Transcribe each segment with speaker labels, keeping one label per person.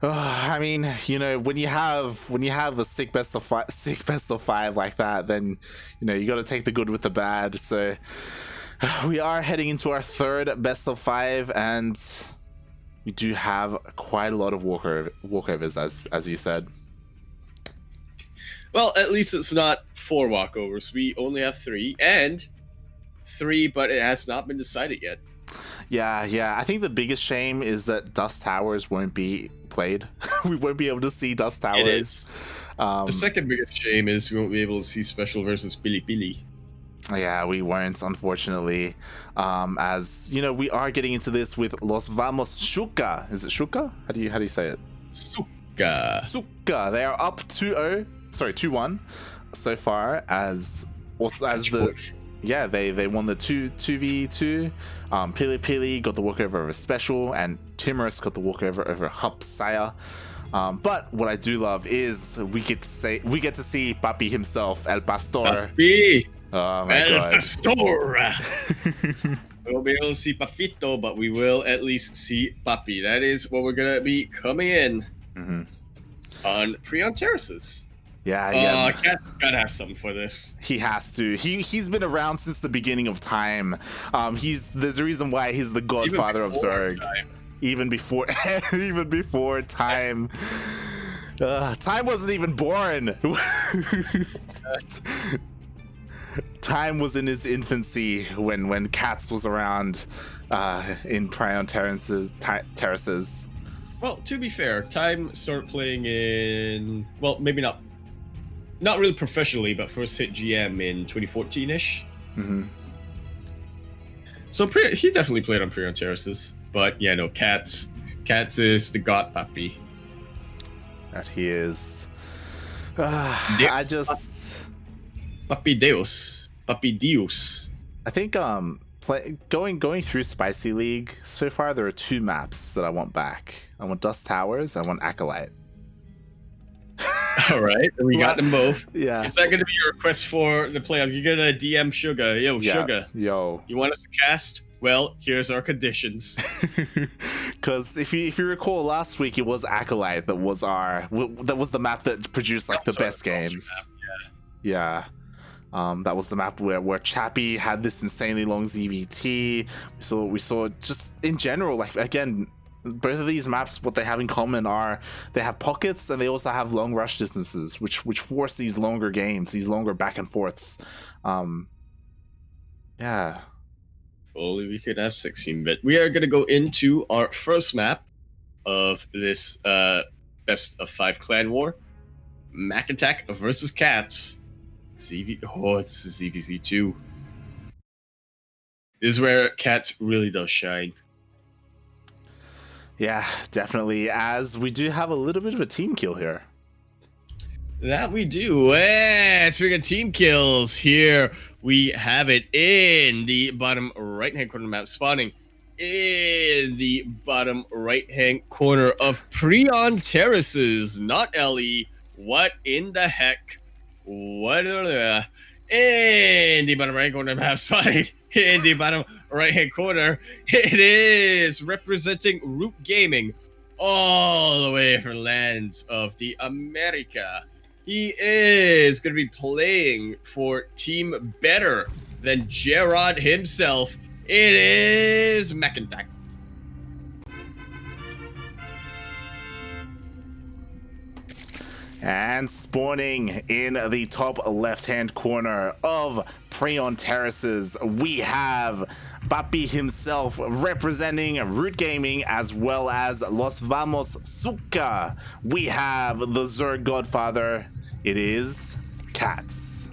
Speaker 1: I mean, when you have a sick best of five like that, then you got to take the good with the bad. So we are heading into our third best of five, and we do have quite a lot of walkovers, as you said.
Speaker 2: Well, at least it's not 4 walkovers. We only have 3, but it has not been decided yet.
Speaker 1: Yeah. I think the biggest shame is that Dust Towers won't be played. We won't be able to see Dust Towers.
Speaker 2: It is. The second biggest shame is we won't be able to see Special versus Pili Pili.
Speaker 1: Yeah, we won't, unfortunately. As we are getting into this with Los Vamos Shuka. Is it Shuka? How do you say it? Suka. They are up 2-1 so far, as they won the 2v2. Pili Pili got the walkover over Special, and Timorous got the walkover over Hupsaya. But what I do love is we get to see Papi himself, El Pastor.
Speaker 2: Papi!
Speaker 1: Oh my
Speaker 2: El
Speaker 1: god.
Speaker 2: Pastor! We won't be able to see Papito, but we will at least see Papi. That is what we're gonna be coming in on Prion Terraces.
Speaker 1: Yeah.
Speaker 2: Cat's gotta have something for this.
Speaker 1: He has to. He's been around since the beginning of time. There's a reason why he's the godfather of Zerg. Even before time. Time wasn't even born. Time was in his infancy when Cats was around in Prion Terraces.
Speaker 2: Well, to be fair, Time started playing in, well, maybe not really professionally, but first hit GM in 2014-ish. So he definitely played on Prion Terraces. But yeah, no, Cats is the god Papi.
Speaker 1: That he is.
Speaker 2: Papi Deus. Papi Deus.
Speaker 1: I think going through Spicy League so far, there are 2 maps that I want back. I want Dust Towers, I want Acolyte.
Speaker 2: All right, we got them both.
Speaker 1: Yeah.
Speaker 2: Is that going to be your request for the playoff? You're going to DM Sugar. Sugar.
Speaker 1: Yo.
Speaker 2: You want us to cast? Well, here's our conditions.
Speaker 1: Because if you recall, last week it was Acolyte that was the map that produced the best games. Yeah. That was the map where Chappie had this insanely long ZVT. We saw just in general, again, both of these maps, what they have in common are they have pockets and they also have long rush distances, which force these longer games, these longer back and forths. Yeah.
Speaker 2: If only we could have 16-bit. We are going to go into our first map of this best of 5 clan war. Mac Attack versus Cats. It's ZVZ2. This is where Cats really does shine.
Speaker 1: Yeah, definitely, as we do have a little bit of a team kill here.
Speaker 2: That we do. Speaking of team kills, here we have it in the bottom right-hand corner of the map, spawning in the bottom right-hand corner of Prion Terraces, not LE. What in the heck? What in the bottom right corner of the map, spawning in the bottom right-hand corner, it is representing Root Gaming all the way from lands of the America. He is going to be playing for Team Better Than Jarod himself. It is McIntyre.
Speaker 1: And spawning in the top left-hand corner of Prion Terraces, we have Papi himself representing Root Gaming, as well as Los Vamos Suka. We have the Zerg Godfather. It is Cats.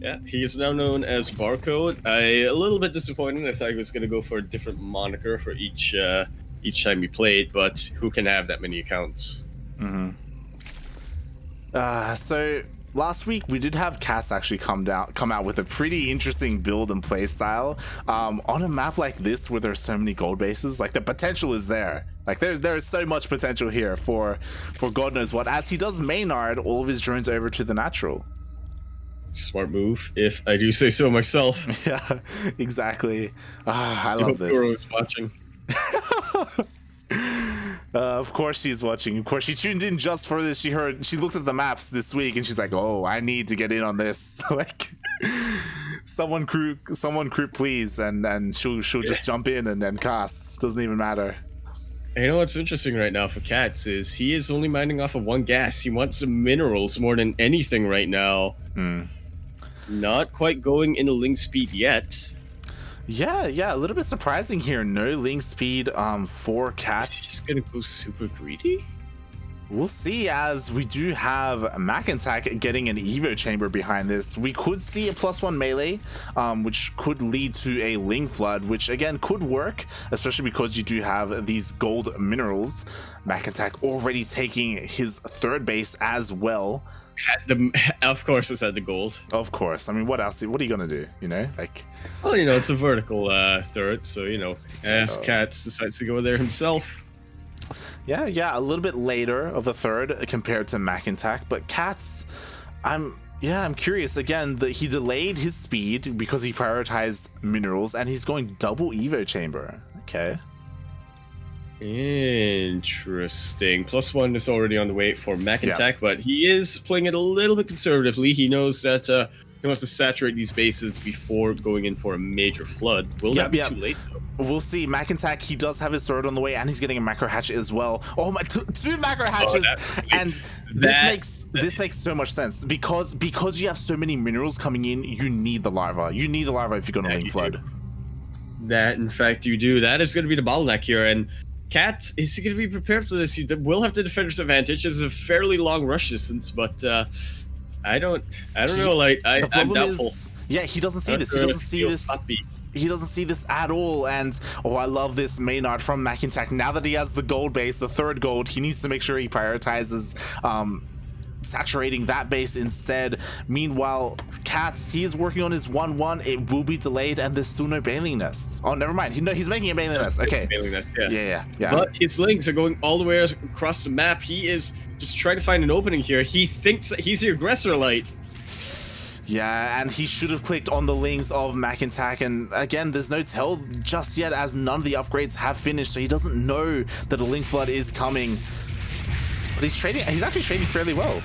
Speaker 2: Yeah, he is now known as Barcode. A little bit disappointed. I thought he was going to go for a different moniker for each time he played, but who can have that many accounts?
Speaker 1: So last week we did have Cats actually come out with a pretty interesting build and play style. On a map like this where there's so many gold bases, the potential is there. There is so much potential here for God knows what, as he does Maynard all of his drones over to the natural.
Speaker 2: Smart move, if I do say so myself.
Speaker 1: Yeah, exactly. I love
Speaker 2: Kuro is
Speaker 1: this.
Speaker 2: watching.
Speaker 1: Of course she's watching. Of course she tuned in just for this. She looked at the maps this week and she's like, "Oh, I need to get in on this." Like, someone crew, please, and she'll just jump in and then cast. Doesn't even matter.
Speaker 2: You know what's interesting right now for Cats is he is only mining off of 1 gas. He wants some minerals more than anything right now. Not quite going into Ling speed yet.
Speaker 1: Yeah, a little bit surprising here. No Ling speed for Cats.
Speaker 2: He's gonna go super greedy?
Speaker 1: We'll see, as we do have McIntyre getting an Evo chamber behind this. We could see a +1 melee, which could lead to a Ling flood, which again could work, especially because you do have these gold minerals. McIntyre already taking his 3rd base as well.
Speaker 2: Of course, it's at the gold.
Speaker 1: Of course. I mean, what else? What are you gonna do? You know, like.
Speaker 2: Well, you know, it's a vertical turret, so you know, as Cats decides to go there himself.
Speaker 1: Yeah, a little bit later of a 3rd compared to McIntyre, but Cats, I'm curious again that he delayed his speed because he prioritized minerals, and he's going double Evo chamber. Okay.
Speaker 2: Interesting. +1 is already on the way for McIntyre, but he is playing it a little bit conservatively. He knows that he wants to saturate these bases before going in for a major flood. Will that be too late, though?
Speaker 1: We'll see. McIntyre, he does have his 3rd on the way, and he's getting a macro hatch as well. Oh my, 2 macro hatches, and this makes so much sense because you have so many minerals coming in. You need the larva. You need the larva if you're going to Ling flood.
Speaker 2: That, in fact, you do. That is going to be the bottleneck here, and Cat is going to be prepared for this. He will have the defender's advantage. It's a fairly long rush distance, but I don't know. Like I'm doubtful.
Speaker 1: He doesn't see this. He doesn't see this. He doesn't see this at all, and I love this Maynard from McIntyre. Now that he has the gold base, the 3rd gold, he needs to make sure he prioritizes saturating that base instead. Meanwhile, Cats, he is working on his 1-1. It will be delayed, and there's still no Baneling Nest. Oh, never mind. He's making a Baneling Nest. Okay.
Speaker 2: Baneling Nest,
Speaker 1: yeah.
Speaker 2: But his Lings are going all the way across the map. He is just trying to find an opening here. He thinks that he's the aggressor light.
Speaker 1: Yeah, and he should have clicked on the Lings of McIntyre, and again, there's no tell just yet as none of the upgrades have finished, so he doesn't know that a Ling flood is coming. But he's actually trading fairly well.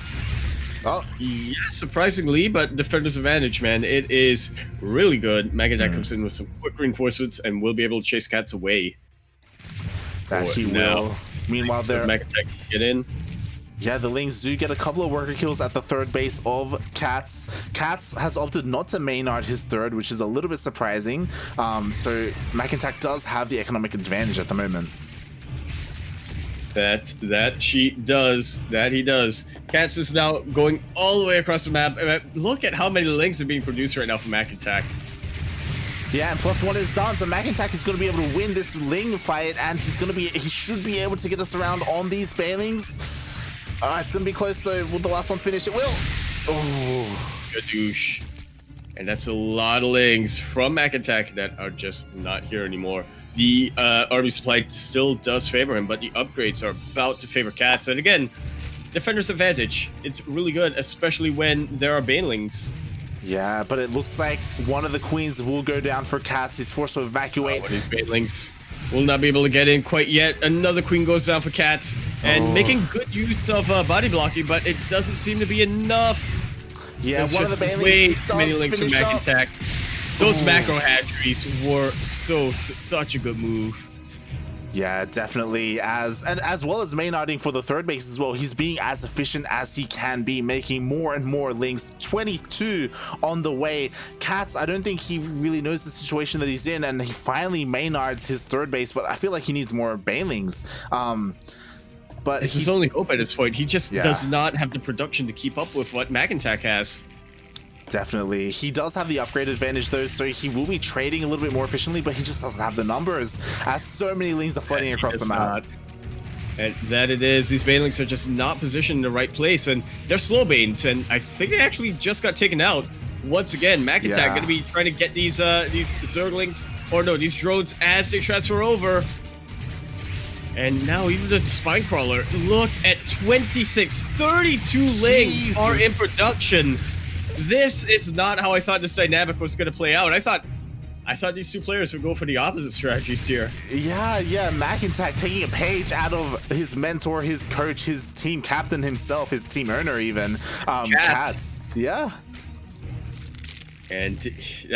Speaker 1: Oh.
Speaker 2: Yeah, surprisingly, but defender's advantage, man. It is really good. McIntyre comes in with some quick reinforcements and will be able to chase Cats away.
Speaker 1: That he will. Meanwhile,
Speaker 2: McIntyre can get in.
Speaker 1: Yeah, the Lings do get a couple of worker kills at the 3rd base of Cats. Cats has opted not to Maynard his 3rd, which is a little bit surprising. So McIntyre does have the economic advantage at the moment.
Speaker 2: That he does. Cats is now going all the way across the map. Look at how many Lings are being produced right now from McIntyre.
Speaker 1: Yeah, and +1 is done, so McIntyre is going to be able to win this Ling fight, and he should be able to get us around on these Banelings. It's going to be close, though. Will the last one finish? It will. Oh.
Speaker 2: Skadoosh. And that's a lot of Lings from McIntyre that are just not here anymore. The army supply still does favor him, but the upgrades are about to favor Cats. And again, defender's advantage. It's really good, especially when there are Banelings.
Speaker 1: Yeah, but it looks like one of the queens will go down for Cats. He's forced to evacuate.
Speaker 2: One of these Banelings will not be able to get in quite yet. Another queen goes down for Cats, and making good use of body blocking, but it doesn't seem to be enough.
Speaker 1: Yeah,
Speaker 2: There's
Speaker 1: one of the Banelings
Speaker 2: way
Speaker 1: does
Speaker 2: too many links from
Speaker 1: finish up.
Speaker 2: McIntyre. Those macro hatcheries were such a good move.
Speaker 1: Yeah, definitely. As well as Maynarding for the 3rd base as well. He's being as efficient as he can be, making more and more Lings. 22 on the way. Cats, I don't think he really knows the situation that he's in, and he finally Maynards his 3rd base, but I feel like he needs more Banelings. But
Speaker 2: it's his only hope at this point. He just does not have the production to keep up with what McIntyre has.
Speaker 1: Definitely. He does have the upgrade advantage though, so he will be trading a little bit more efficiently, but he just doesn't have the numbers, as so many Lings are flooding across the map.
Speaker 2: And that it is. These Banelings are just not positioned in the right place, and they're slow Banes, and I think they actually just got taken out. Once again, McIntyre going to be trying to get these Zerglings, or no, these drones as they transfer over. And now even the Spine Crawler, look at 26, 32 Lings are in production. this is not how I thought this dynamic was going to play out. I thought these two players would go for the opposite strategies here.
Speaker 1: Yeah, McIntyre taking a page out of his mentor, his coach, his team captain himself, his team owner even. Cats. Yeah.
Speaker 2: And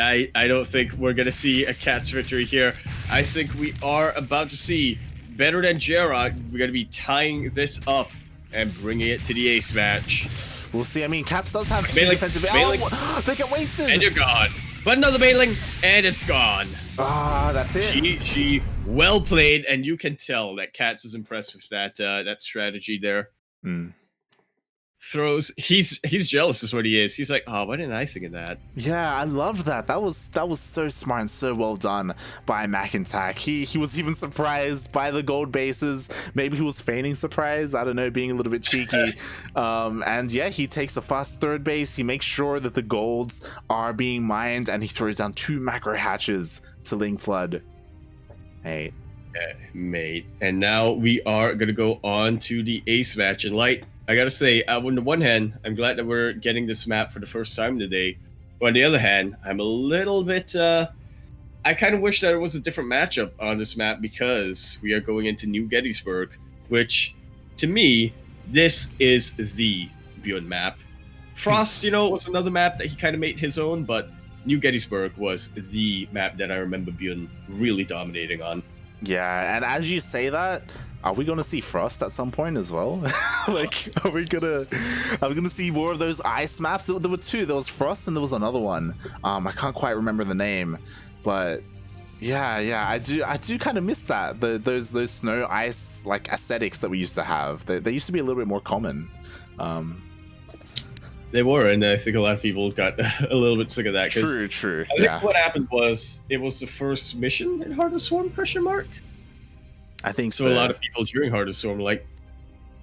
Speaker 2: I don't think we're going to see a Cats victory here. I think we are about to see, better than Jarod, we're going to be tying this up and bringing it to the ace match.
Speaker 1: We'll see. I mean, Cats does have two defensive... Oh, they get wasted!
Speaker 2: And you're gone. But another bailing, and it's gone.
Speaker 1: That's it.
Speaker 2: GG, well played, and you can tell that Cats is impressed with that strategy there. Throws. He's jealous is what he is. He's like, oh, why didn't I think of that?
Speaker 1: Yeah, I loved that. That was so smart and so well done by McIntyre. He was even surprised by the gold bases. Maybe he was feigning surprise. I don't know, being a little bit cheeky. And yeah, he takes a fast third base. He makes sure that the golds are being mined, and he throws down 2 macro hatches to Ling Flood. Hey.
Speaker 2: Mate. And now we are gonna go on to the ace match. And Light, I gotta say, on the one hand, I'm glad that we're getting this map for the first time today. But on the other hand, I'm a little bit, I kind of wish that it was a different matchup on this map, because we are going into New Gettysburg, which, to me, this is the Bjorn map. Frost, was another map that he kind of made his own, but New Gettysburg was the map that I remember Bjorn really dominating on.
Speaker 1: Yeah, and as you say that, are we gonna see Frost at some point as well? Like, are we gonna see more of those ice maps? There were 2. There was Frost and there was another one. I can't quite remember the name, but yeah, I do kind of miss that. Those snow ice like aesthetics that we used to have. They used to be a little bit more common.
Speaker 2: They were, and I think a lot of people got a little bit sick of that.
Speaker 1: True.
Speaker 2: I think what happened was it was the first mission in Heart of Swarm ?
Speaker 1: I think so.
Speaker 2: So a lot of people during Heart of Storm were like,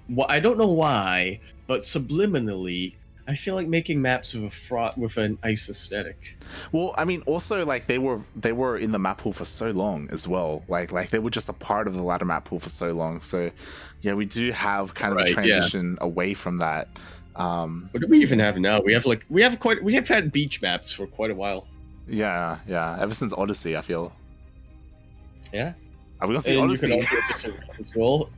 Speaker 2: well, I don't know why, but subliminally, I feel like making maps with an ice aesthetic.
Speaker 1: Well, I mean, also like they were in the map pool for so long as well. Like they were just a part of the ladder map pool for so long. So yeah, we do have kind of a transition away from that.
Speaker 2: What do we even have now? We have had beach maps for quite a while.
Speaker 1: Yeah. Ever since Odyssey, I feel.
Speaker 2: Yeah.
Speaker 1: Are we gonna see Odyssey
Speaker 2: as well?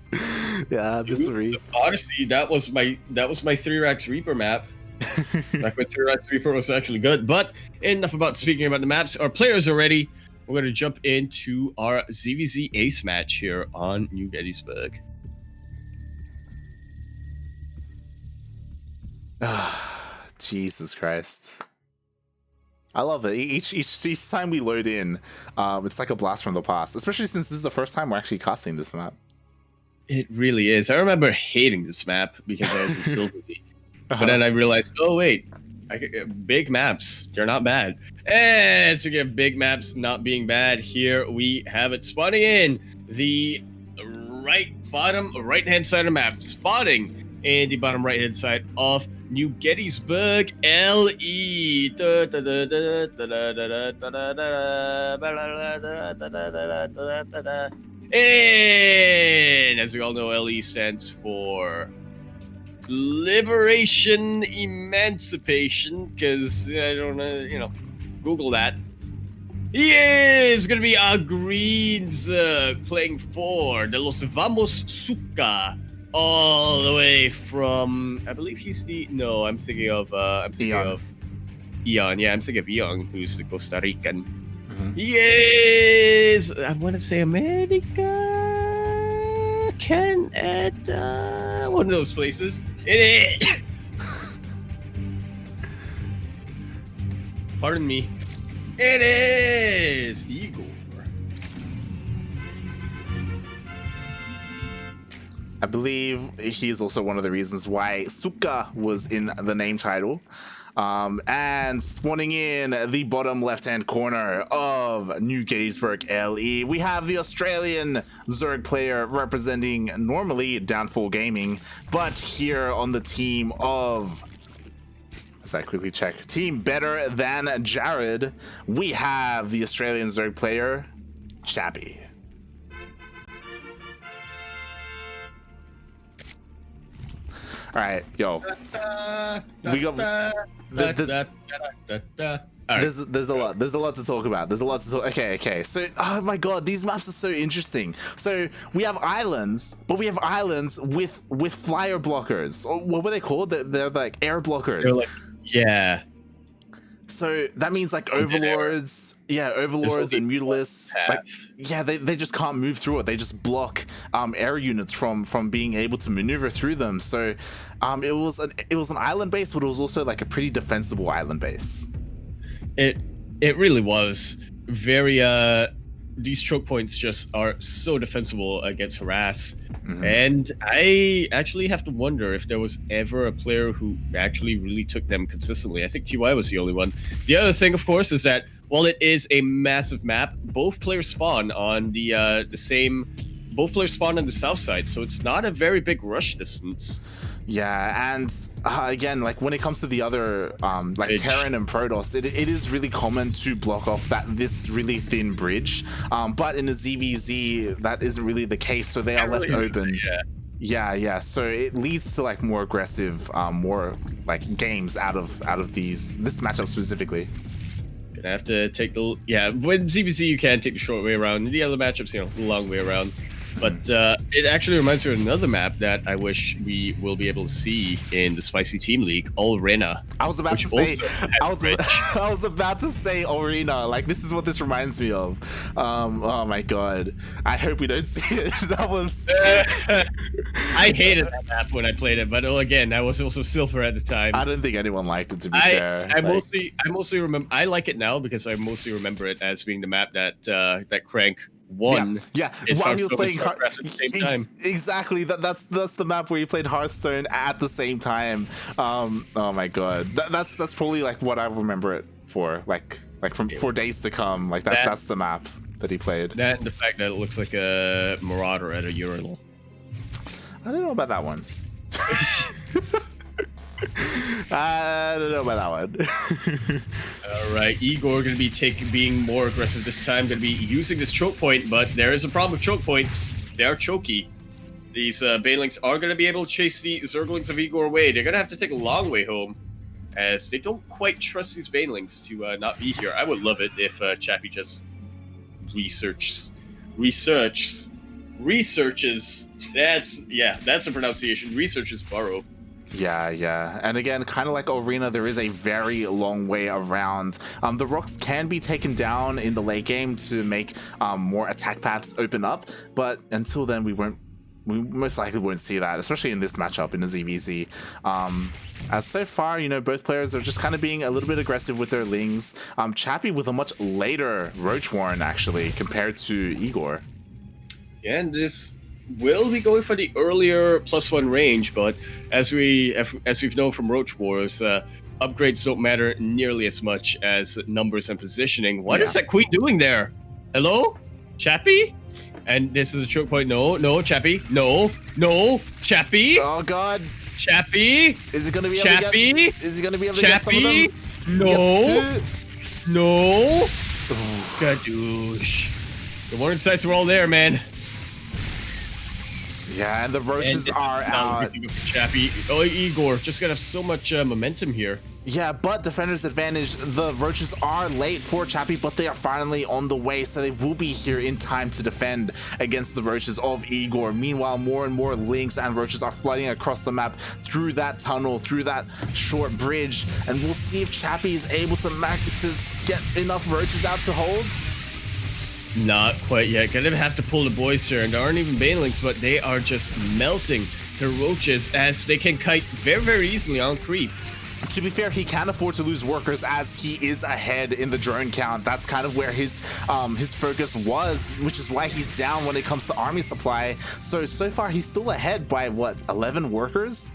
Speaker 1: Yeah, this
Speaker 2: Odyssey. That was my 3-Rax Reaper map. Back when 3-Rax Reaper was actually good. But enough about speaking about the maps. Our players are ready. We're gonna jump into our ZVZ Ace match here on New Gettysburg.
Speaker 1: Jesus Christ. I love it. Each time we load in, it's like a blast from the past, especially since this is the first time we're actually casting this map.
Speaker 2: It really is. I remember hating this map because I was in Silver League. But then I realized, oh wait, big maps, they're not bad. And so we get big maps not being bad. Here we have it spawning in the bottom right-hand side of the map, spawning in the bottom right-hand side of New Gettysburg, LE. And as we all know, LE stands for Liberation Emancipation, because I don't know, Google that. He is going to be our Greens playing for the Los Vamos Suka. All the way from, I believe he's I'm thinking of Eon. Yeah, I'm thinking of Eon, who's the Costa Rican. Mm-hmm. He is, I want to say America, Canada, one of those places. It is. Pardon me. It is Igor.
Speaker 1: I believe he is also one of the reasons why Suka was in the name title. And spawning in the bottom left-hand corner of New Gettysburg LE, we have the Australian Zerg player representing normally Downfall Gaming, but here on the team of, as I quickly check, team better than Jarod, we have the Australian Zerg player, Chappy. right, yo. We got there's a lot to talk about. Okay. So, oh my god, these maps are so interesting. So we have islands, but we have islands with flyer blockers. Or what were they called? They're like air blockers.
Speaker 2: They're like, yeah.
Speaker 1: So that means like overlords, overlords and mutalisks, like they just can't move through it. They just block air units from being able to maneuver through them. So it was an island base, but it was also like a pretty defensible island base.
Speaker 2: It really was very these choke points just are so defensible against harass. And I actually have to wonder if there was ever a player who actually really took them consistently. I think TY was the only one. The other thing, of course, is that while it is a massive map, both players spawn on both players spawn on the south side, so it's not a very big rush distance.
Speaker 1: Yeah, and again, like when it comes to the other like Terran and Protoss, it is really common to block off this really thin bridge, but in a ZVZ that isn't really the case, so they are left open. Yeah, so it leads to like more aggressive more like games out of this matchup specifically.
Speaker 2: Gonna have to take the when ZVZ you can take the short way around, the other matchups the long way around. But it actually reminds me of another map that I wish we will be able to see in the Spicy Team League, Arena.
Speaker 1: I was about to say Arena. Like, this is what this reminds me of. Oh my god. I hope we don't see it. That was...
Speaker 2: I hated that map when I played it, but again, I was also silver at the time.
Speaker 1: I don't think anyone liked it, to be fair.
Speaker 2: I mostly remember... I like it now because I mostly remember it as being the map that CranKy won.
Speaker 1: While he was playing
Speaker 2: StarCraft at the same time.
Speaker 1: Exactly. That's the map where he played Hearthstone at the same time. Oh my god. That's probably like what I remember it for. Like for days to come. Like that's the map that he played.
Speaker 2: That and the fact that it looks like a marauder at a urinal.
Speaker 1: I don't know about that one. I don't know about that one.
Speaker 2: All right, Igor gonna be being more aggressive this time. Gonna be using this choke point, but there is a problem with choke points. They are choky. These Banelings are gonna be able to chase the Zerglings of Igor away. They're gonna have to take a long way home, as they don't quite trust these Banelings to not be here. I would love it if Chappie just researches. That's a pronunciation. Researches Burrow.
Speaker 1: Yeah. And again, kind of like Arena, there is a very long way around. The rocks can be taken down in the late game to make more attack paths open up, but until then, we most likely won't see that, especially in this matchup in the ZVZ. As so far, both players are just kind of being a little bit aggressive with their Lings. Chappie with a much later Roach Warren, actually, compared to Igor.
Speaker 2: Yeah, and this will be going for the earlier +1 range, but as we've known from Roach Wars, upgrades don't matter nearly as much as numbers and positioning. What is that Queen doing there? Hello, Chappie? And this is a choke point. No, Chappie. No, Chappie.
Speaker 1: Oh god,
Speaker 2: Chappie.
Speaker 1: Is it gonna be
Speaker 2: Chappie?
Speaker 1: Is he gonna be able to get some of them?
Speaker 2: No. Skadoosh. The warning sights were all there, man.
Speaker 1: Yeah, and the roaches are out.
Speaker 2: Chappie. Oh, Igor, just gonna have so much momentum here.
Speaker 1: Yeah, but defender's advantage. The roaches are late for Chappie, but they are finally on the way, so they will be here in time to defend against the roaches of Igor. Meanwhile, more and more Lynx and roaches are flooding across the map through that tunnel, through that short bridge, and we'll see if Chappie is able to get enough roaches out to hold.
Speaker 2: Not quite yet. Gonna have to pull the boys here, and there aren't even Banelings, but they are just melting the roaches as they can kite very, very easily on creep.
Speaker 1: To be fair, he can afford to lose workers as he is ahead in the drone count. That's kind of where his focus was, which is why he's down when it comes to army supply. So far he's still ahead by what, 11 workers?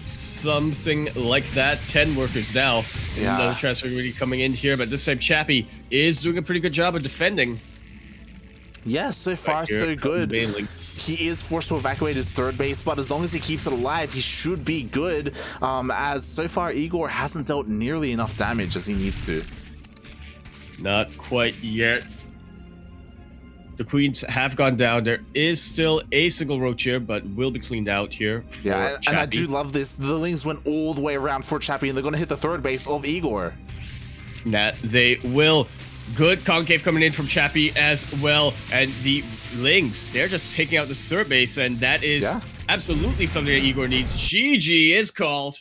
Speaker 2: Something like that. 10 workers now.
Speaker 1: Yeah.
Speaker 2: Another transfer really coming in here, but this time Chappie is doing a pretty good job of defending.
Speaker 1: Yeah, so far so good. He is forced to evacuate his third base, but as long as he keeps it alive, he should be good. As so far Igor hasn't dealt nearly enough damage as he needs to.
Speaker 2: Not quite yet. The queens have gone down. There is still a single roach here, but will be cleaned out here for
Speaker 1: Yeah, and I
Speaker 2: Chappie.
Speaker 1: do love this. The Lings went all the way around for Chappie, and they're going to hit the third base of Igor.
Speaker 2: That they will. Good concave coming in from Chappie as well. And the Lings, they're just taking out the third base, and that is absolutely something that Igor needs. GG is called.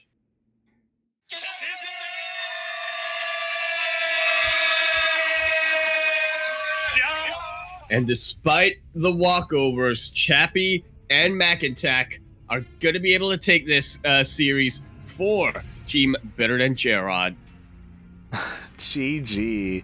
Speaker 2: And despite the walkovers, Chappie and McIntack are going to be able to take this series for Team Better Than Jarod.
Speaker 1: GG.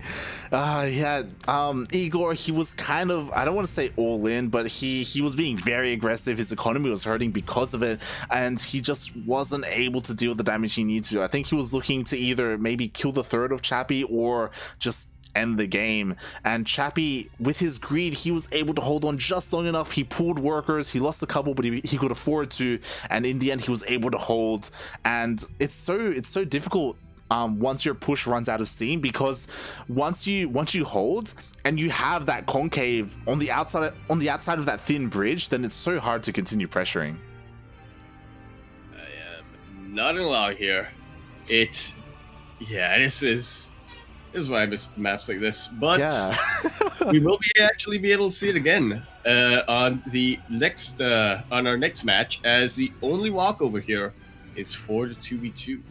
Speaker 1: Igor, he was kind of, I don't want to say all in, but he was being very aggressive. His economy was hurting because of it, and he just wasn't able to deal with the damage he needed to. I think he was looking to either maybe kill the third of Chappie or just end the game. And Chappie, with his greed, he was able to hold on just long enough. He pulled workers, he lost a couple, but he could afford to, and in the end he was able to hold. And it's so difficult once your push runs out of steam, because once you hold and you have that concave on the outside of that thin bridge, then it's so hard to continue pressuring.
Speaker 2: I am not in lie here. This is why I miss maps like this, but we will actually be able to see it again on the next on our next match, as the only walkover here is for the 2v2.